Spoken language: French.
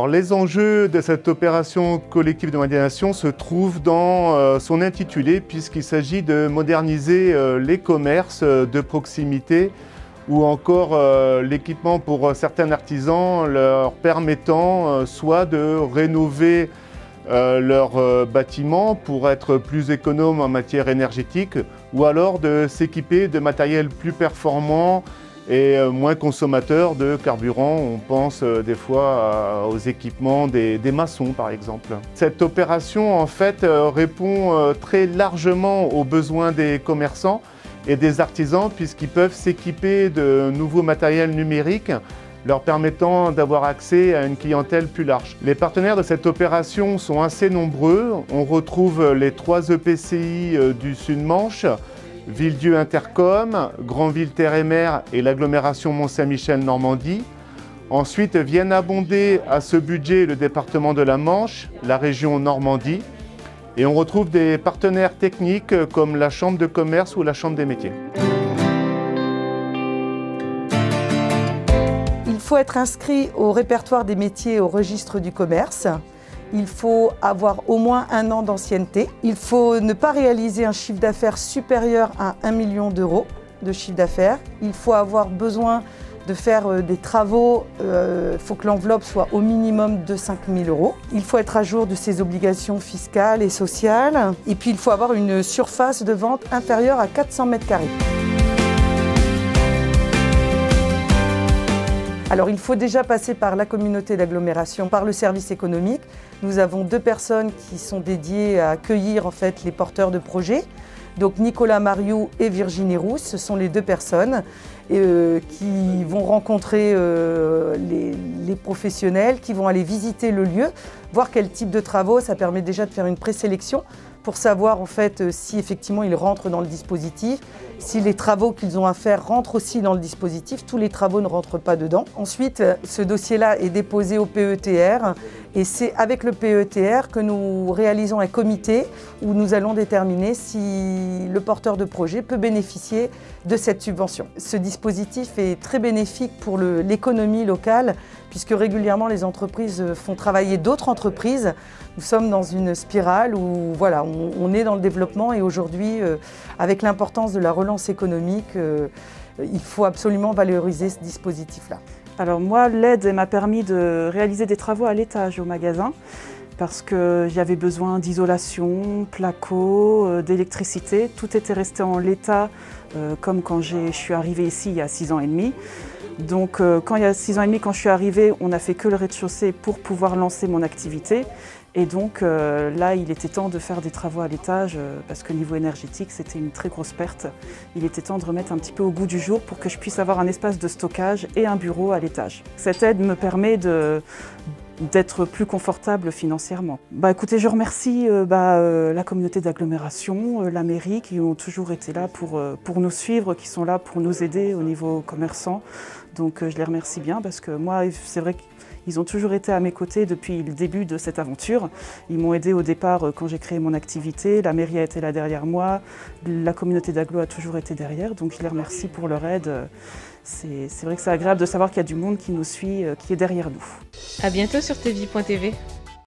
Alors les enjeux de cette opération collective de modernisation se trouvent dans son intitulé, puisqu'il s'agit de moderniser les commerces de proximité ou encore l'équipement pour certains artisans leur permettant soit de rénover leurs bâtiments pour être plus économes en matière énergétique ou alors de s'équiper de matériel plus performant et moins consommateur de carburant. On pense des fois aux équipements des maçons par exemple. Cette opération en fait répond très largement aux besoins des commerçants et des artisans puisqu'ils peuvent s'équiper de nouveaux matériels numériques leur permettant d'avoir accès à une clientèle plus large. Les partenaires de cette opération sont assez nombreux. On retrouve les 3 EPCI du Sud-Manche, Villedieu Intercom, Granville Terre et Mer et l'agglomération Mont-Saint-Michel-Normandie. Ensuite viennent abonder à ce budget le département de la Manche, la région Normandie. Et on retrouve des partenaires techniques comme la Chambre de commerce ou la Chambre des métiers. Il faut être inscrit au répertoire des métiers au registre du commerce. Il faut avoir au moins 1 an d'ancienneté. Il faut ne pas réaliser un chiffre d'affaires supérieur à 1 million d'euros de chiffre d'affaires. Il faut avoir besoin de faire des travaux. Il faut que l'enveloppe soit au minimum de 5 000 euros. Il faut être à jour de ses obligations fiscales et sociales. Et puis il faut avoir une surface de vente inférieure à 400 mètres carrés. Alors il faut déjà passer par la communauté d'agglomération, par le service économique. Nous avons 2 personnes qui sont dédiées à accueillir en fait les porteurs de projets. Donc Nicolas Mariou et Virginie Rousse, ce sont les 2 personnes qui vont rencontrer les professionnels, qui vont aller visiter le lieu, voir quel type de travaux. Ça permet déjà de faire une présélection pour savoir en fait si effectivement ils rentrent dans le dispositif, si les travaux qu'ils ont à faire rentrent aussi dans le dispositif. Tous les travaux ne rentrent pas dedans. Ensuite, ce dossier-là est déposé au PETR et c'est avec le PETR que nous réalisons un comité où nous allons déterminer si le porteur de projet peut bénéficier de cette subvention. Ce dispositif est très bénéfique pour l'économie locale puisque régulièrement les entreprises font travailler d'autres entreprises. Nous sommes dans une spirale où voilà, on est dans le développement et aujourd'hui, avec l'importance de la relance économique, il faut absolument valoriser ce dispositif-là. Alors moi, l'aide m'a permis de réaliser des travaux à l'étage au magasin parce que j'avais besoin d'isolation, placo, d'électricité. Tout était resté en l'état comme quand je suis arrivée ici il y a 6 ans et demi. Donc quand il y a 6 ans et demi, quand je suis arrivée, on n'a fait que le rez-de-chaussée pour pouvoir lancer mon activité. Et donc là, il était temps de faire des travaux à l'étage parce que niveau énergétique, c'était une très grosse perte. Il était temps de remettre un petit peu au goût du jour pour que je puisse avoir un espace de stockage et un bureau à l'étage. Cette aide me permet d'être plus confortable financièrement. Écoutez, je remercie la communauté d'agglomération, la mairie qui ont toujours été là pour nous suivre, qui sont là pour nous aider au niveau commerçant. Donc je les remercie bien parce que moi, c'est vrai qu'ils ont toujours été à mes côtés depuis le début de cette aventure. Ils m'ont aidé au départ quand j'ai créé mon activité, la mairie a été là derrière moi, la communauté d'agglo a toujours été derrière, donc je les remercie pour leur aide. C'est vrai que c'est agréable de savoir qu'il y a du monde qui nous suit, qui est derrière nous. À bientôt sur tvie.tv.